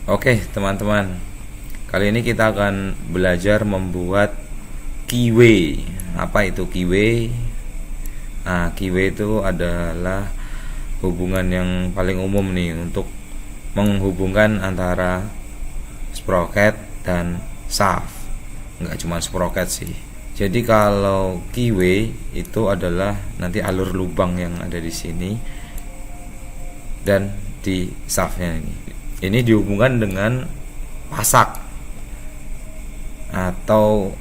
Oke, teman-teman. Kali ini kita akan belajar membuat keyway. Apa itu keyway? Nah, keyway itu adalah hubungan yang paling umum nih untuk menghubungkan antara sprocket dan shaft. Enggak cuma sprocket sih. Jadi kalau keyway itu adalah nanti alur lubang yang ada di sini dan di shaftnya ini. Ini dihubungkan dengan pasak atau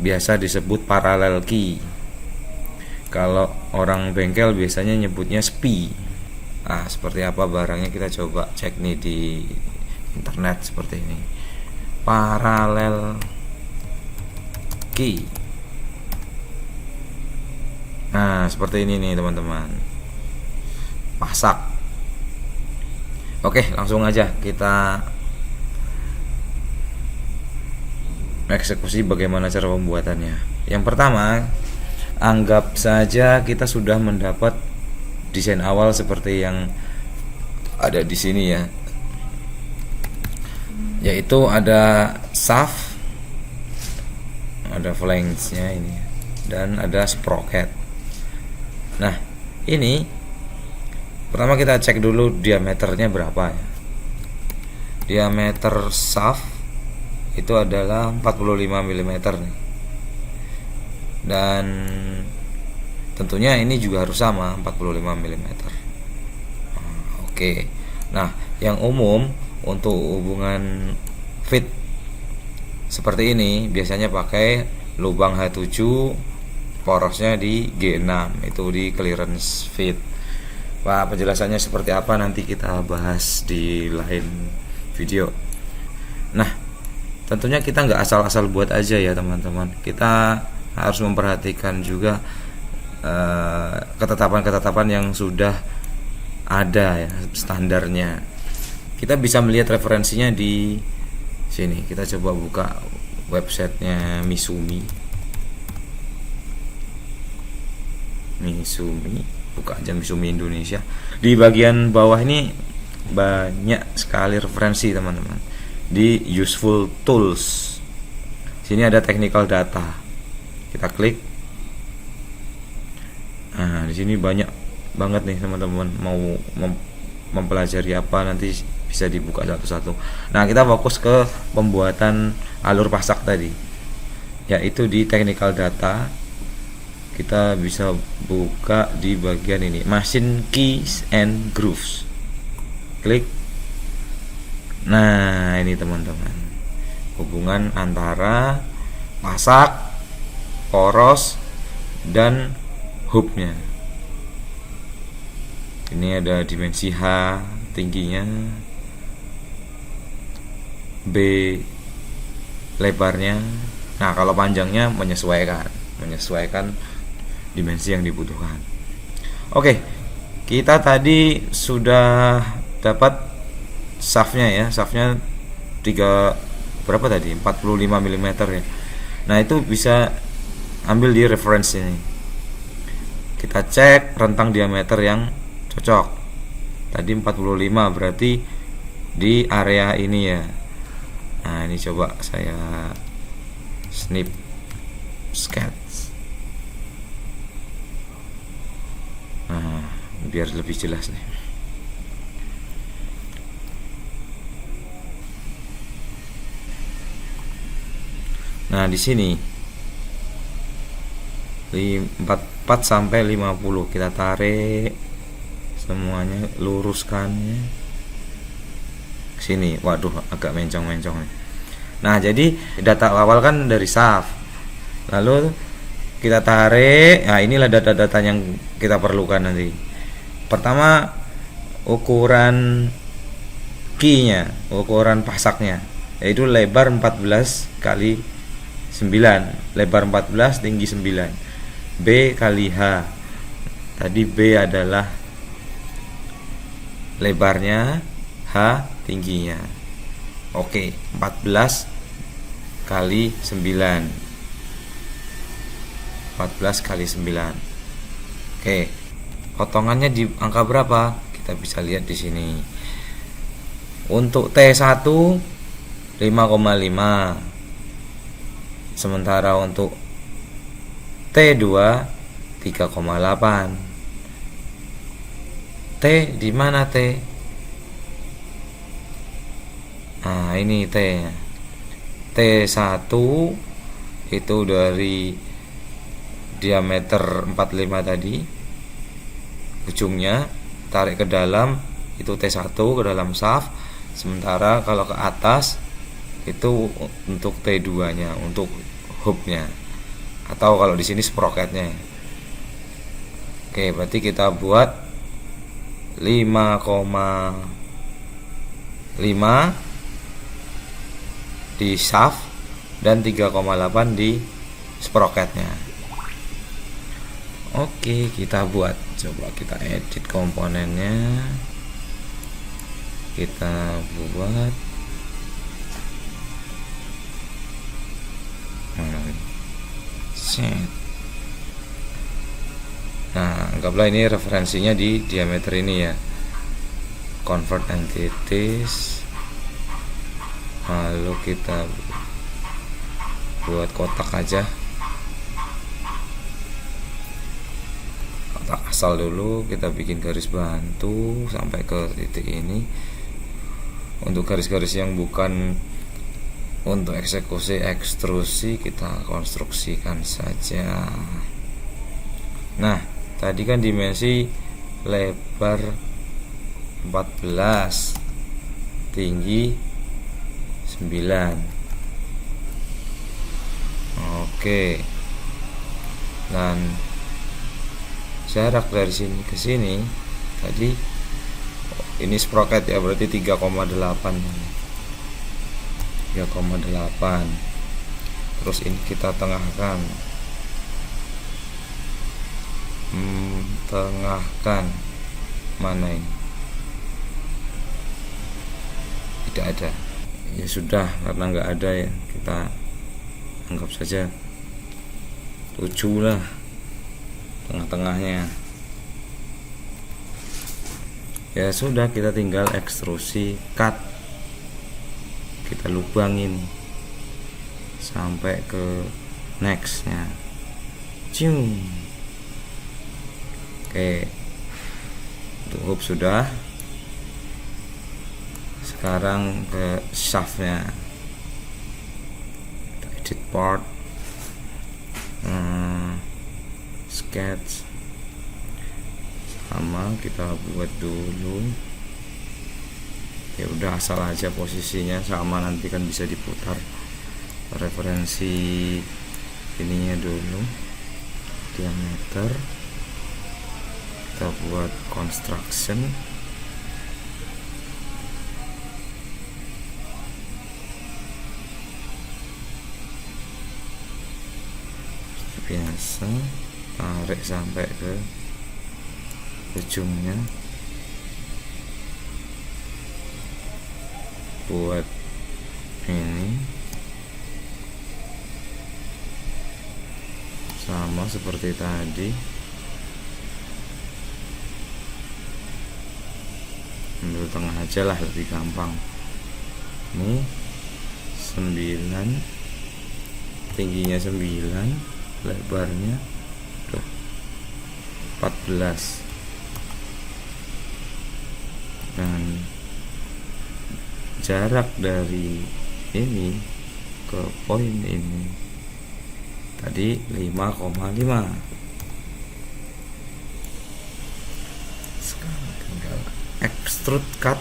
biasa disebut parallel key. Kalau orang bengkel biasanya nyebutnya SPI. Nah, seperti apa barangnya kita coba cek nih di internet seperti ini. Parallel key. Nah, seperti ini nih teman-teman. Pasak. Oke, langsung aja kita eksekusi bagaimana cara pembuatannya. Yang pertama, anggap saja kita sudah mendapat desain awal seperti yang ada di sini ya. Yaitu ada shaft, ada flanksnya ini, dan ada sprocket. Nah, ini pertama kita cek dulu diameternya berapa ya. Diameter shaft itu adalah 45 mm nih. Dan tentunya ini juga harus sama 45 mm. Oke. Nah, yang umum untuk hubungan fit seperti ini biasanya pakai lubang H7, porosnya di G6, itu di clearance fit. Pak, penjelasannya seperti apa nanti kita bahas di lain video. Nah, tentunya kita nggak asal-asal buat aja ya teman-teman. Kita harus memperhatikan juga ketetapan-ketetapan yang sudah ada ya, standarnya. Kita bisa melihat referensinya di sini. Kita coba buka websitenya Misumi. Buka aja Misumi Indonesia. Di bagian bawah ini banyak sekali referensi teman-teman. Di useful tools, sini ada technical data. Kita klik. Nah, di sini banyak banget nih teman-teman. Mau mempelajari apa nanti bisa dibuka satu-satu. Nah, kita fokus ke pembuatan alur pasak tadi, yaitu di technical data. Kita bisa buka di bagian ini, machine keys and grooves. Klik. Nah, ini teman-teman, hubungan antara pasak, poros, dan hubnya. Ini ada dimensi H tingginya, B lebarnya. Nah, kalau panjangnya menyesuaikan dimensi yang dibutuhkan. Oke, kita tadi sudah dapat shaftnya ya. Shaftnya 3 berapa tadi? 45 mm ya. Nah, itu bisa ambil di reference ini. Kita cek rentang diameter yang cocok. Tadi 45, berarti di area ini ya. Nah, ini coba saya snip sketch. Nah, biar lebih jelas nih. Nah, di sini 44 sampai 50 kita tarik semuanya, luruskan ke sini. Waduh, agak mencong-mencong nih. Nah, jadi data awal kan dari shaft. Lalu kita tarik. Nah, inilah data-data yang kita perlukan nanti. Pertama, ukuran key-nya, ukuran pasaknya, yaitu lebar 14 kali 9, lebar 14, tinggi 9. B kali H. Tadi B adalah lebarnya, H tingginya. Oke, 14 kali 9. 14 kali 9. Oke. Potongannya di angka berapa? Kita bisa lihat di sini. Untuk T1 5,5. Sementara untuk T2 3,8. T di mana T? Nah, ini T nya. T1 itu dari diameter 45 tadi, ujungnya tarik ke dalam, itu T1 ke dalam shaft. Sementara kalau ke atas itu untuk T2 nya, untuk hubnya, atau kalau di sini sprocketnya. Oke, berarti kita buat 5,5 di shaft dan 3,8 di sprocketnya. Oke, kita buat, coba kita edit komponennya, kita buat set. Nah, anggaplah ini referensinya di diameter ini ya, convert entities, lalu kita buat kotak aja, kotak asal dulu. Kita bikin garis bantu sampai ke titik ini. Untuk garis-garis yang bukan untuk eksekusi ekstrusi, kita konstruksikan saja. Nah, tadi kan dimensi lebar 14, tinggi 9. Oke. Dan jarak dari sini ke sini tadi, ini sprocket ya, berarti 3,8. Terus ini kita tengahkan. Mana ini? Tidak ada. Ya sudah, karena nggak ada ya, kita anggap saja 7 lah tengah-tengahnya. Ya sudah, kita tinggal ekstrusi cut, kita lubangin sampai ke nextnya. Cium. Oke, untuk hub sudah. Sekarang ke shaftnya, kita edit part, sketch sama, kita buat dulu. Ya udah, asal aja posisinya sama, nanti kan bisa diputar. Referensi ininya dulu, diameter, kita buat construction. Biasa tarik sampai ke ujungnya, buat ini sama seperti tadi. Ambil tengah aja lah, lebih gampang. Ini 9, tingginya 9, lebarnya 14, dan jarak dari ini ke poin ini tadi 5,5. Sekarang tinggal extrude cut.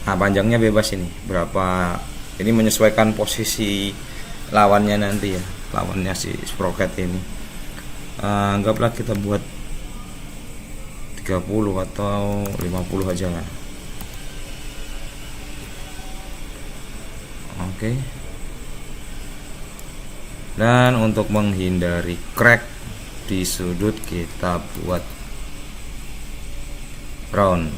Nah, panjangnya bebas ini berapa, ini menyesuaikan posisi lawannya nanti ya, lawannya si sprocket ini. Anggaplah kita buat 30 atau 50 aja. Oke. Dan untuk menghindari crack di sudut, kita buat round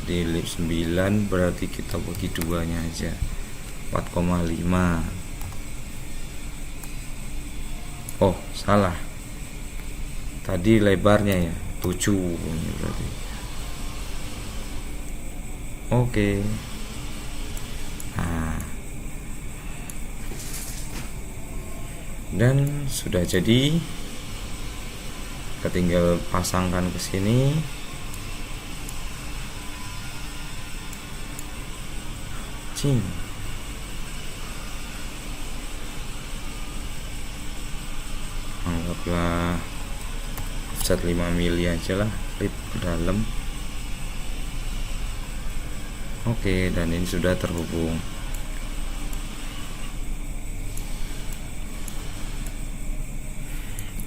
di 9, berarti kita bagi duanya aja, 4,5. Oh, salah, tadi lebarnya ya 7, ini berarti Oke. Nah, dan sudah jadi. Kita tinggal pasangkan ke sini. Cing. Anggaplah offset 5 mili aja lah, flip ke dalam. Oke, dan ini sudah terhubung.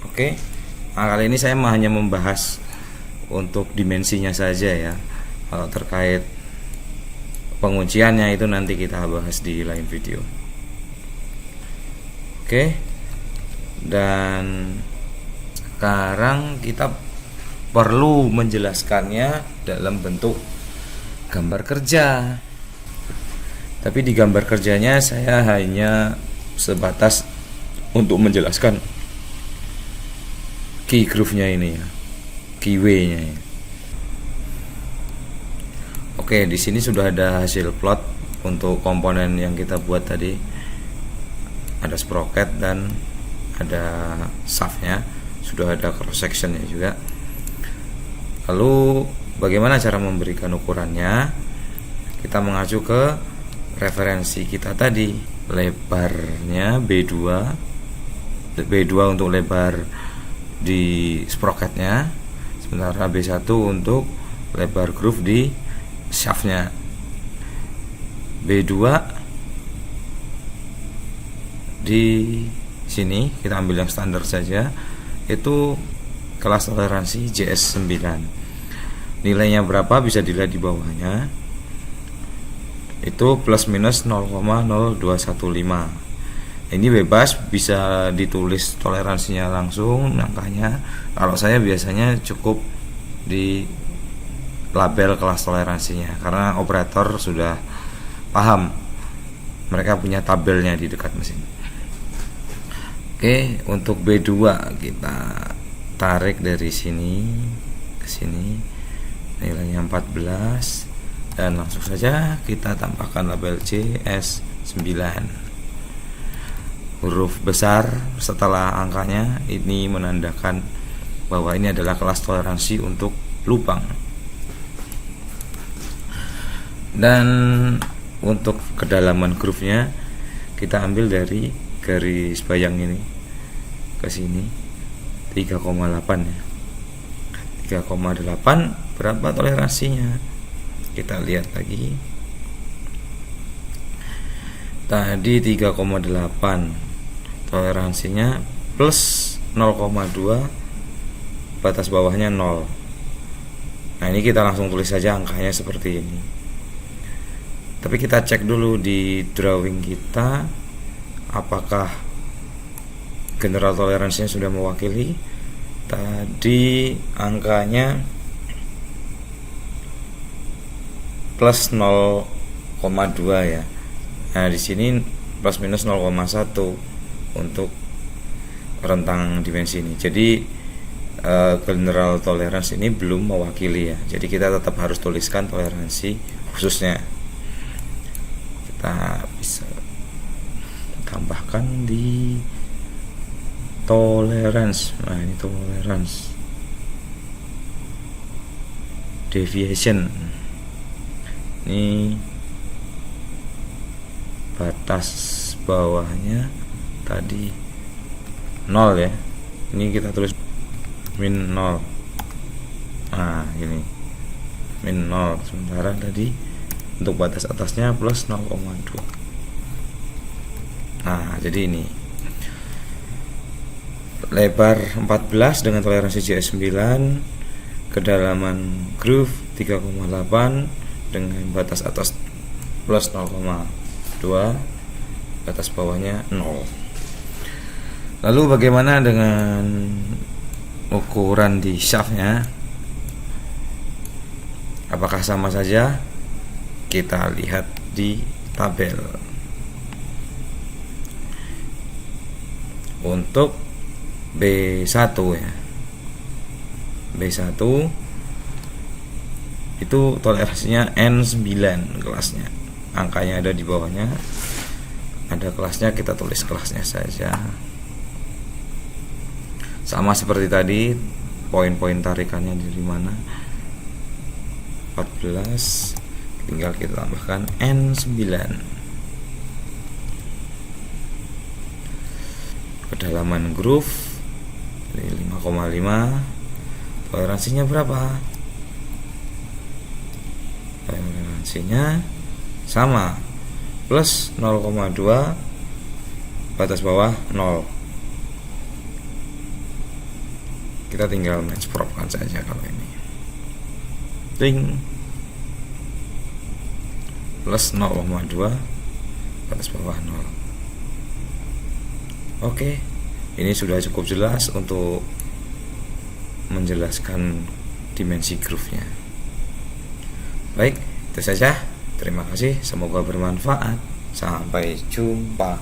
Oke, nah, kali ini saya hanya membahas untuk dimensinya saja ya. Kalau terkait pengunciannya itu nanti kita bahas di lain video. Oke, dan sekarang kita perlu menjelaskannya dalam bentuk gambar kerja. Tapi di gambar kerjanya saya hanya sebatas untuk menjelaskan key groove-nya ini ya, keyway-nya ya. Oke, di sini sudah ada hasil plot untuk komponen yang kita buat tadi. Ada sprocket dan ada shaft-nya, sudah ada cross section-nya juga. Lalu bagaimana cara memberikan ukurannya? Kita mengacu ke referensi kita tadi. Lebarnya B2 untuk lebar di sprocketnya, sementara B1 untuk lebar groove di shaftnya. B2 di sini kita ambil yang standar saja, itu kelas toleransi JS9. Nilainya berapa bisa dilihat di bawahnya. Itu plus minus 0,0215. Ini bebas, bisa ditulis toleransinya langsung angkanya. Kalau saya biasanya cukup di label kelas toleransinya, karena operator sudah paham, mereka punya tabelnya di dekat mesin. Oke, untuk B2 kita tarik dari sini ke sini, nilainya 14, dan langsung saja kita tambahkan label JS9, huruf besar setelah angkanya. Ini menandakan bahwa ini adalah kelas toleransi untuk lubang. Dan untuk kedalaman groove-nya kita ambil dari garis bayang ini ke sini 3,8 ya. 3,8 berapa toleransinya? Kita lihat lagi. Tadi 3,8 toleransinya plus 0,2, batas bawahnya 0. Nah, ini kita langsung tulis saja angkanya seperti ini. Tapi kita cek dulu di drawing kita apakah general toleransinya sudah mewakili. Tadi angkanya plus 0,2 ya. Nah, di sini plus minus 0,1 untuk rentang dimensi ini. Jadi general tolerance ini belum mewakili ya. Jadi kita tetap harus tuliskan toleransi khususnya. Kita bisa tambahkan di tolerance. Nah, ini tolerance deviation. Ini batas bawahnya tadi 0 ya. Ini kita tulis min 0. Nah, ini min 0, sementara tadi untuk batas atasnya plus 0,2. Nah, jadi ini lebar 14 dengan toleransi JS9, kedalaman groove 3,8 dengan batas atas plus 0,2, batas bawahnya 0. Lalu bagaimana dengan ukuran di shaftnya? Apakah sama saja? Kita lihat di tabel. Untuk B1 ya, B1 itu toleransinya N9 kelasnya, angkanya ada di bawahnya, ada kelasnya, kita tulis kelasnya saja. Sama seperti tadi, poin-poin tarikannya dari mana, 14, tinggal kita tambahkan N9. Kedalaman groove dari 5,5, toleransinya berapa? Toleransinya sama, plus 0,2, batas bawah 0. Kita tinggal match propkan saja kalau ini. Ting, plus 0,2, batas bawah 0. Oke, ini sudah cukup jelas untuk menjelaskan dimensi groove-nya. Baik, itu saja. Terima kasih, semoga bermanfaat. Sampai jumpa.